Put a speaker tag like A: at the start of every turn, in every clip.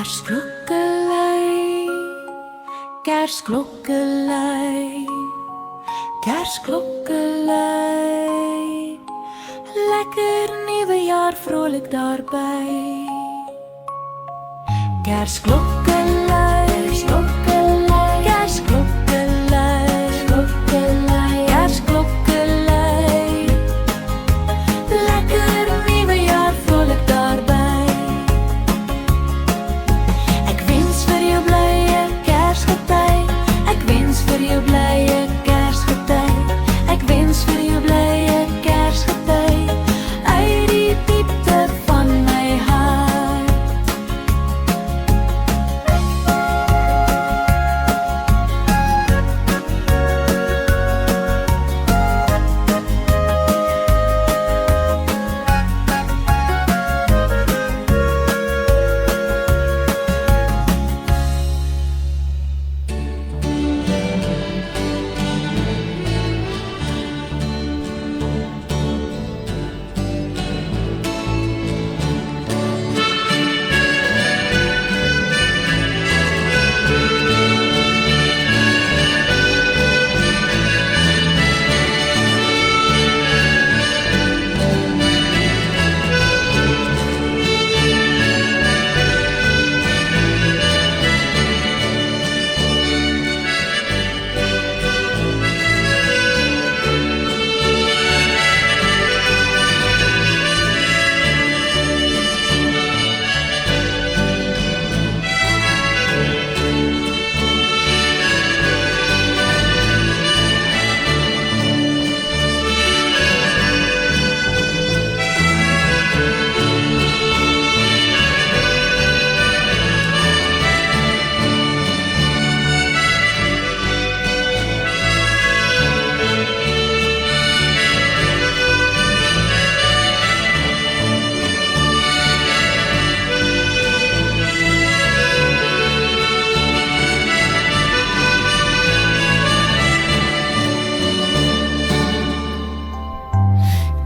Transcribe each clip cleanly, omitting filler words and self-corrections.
A: Kersklokkelui, kersklokkelui, kersklokkelui. Lekker nuwe jaar, vrolijk daarbij. Kersklokkelui, kersklokkelui, kersklokkelui, kersklokkelui. Lekker nuwe jaar, vrolijk daarbij. Ik wens vir jou blye Kersgety. Ik wens vir jou blye Kersgety. Ik wens vir jou blye Kersgety. Uit die diepte van my hart.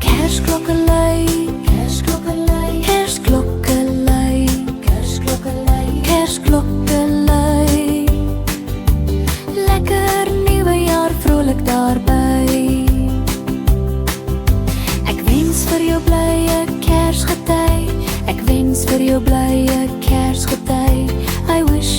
A: Kersklokkelui, kersklokkelui, kersklokkelui, kersklokkelui, kersklokkelui. Lekker nuwe jaar, vrolijk daarbij. Ik wens vir jou blye Kersgety. Ik wens vir jou blye Kersgety. I wish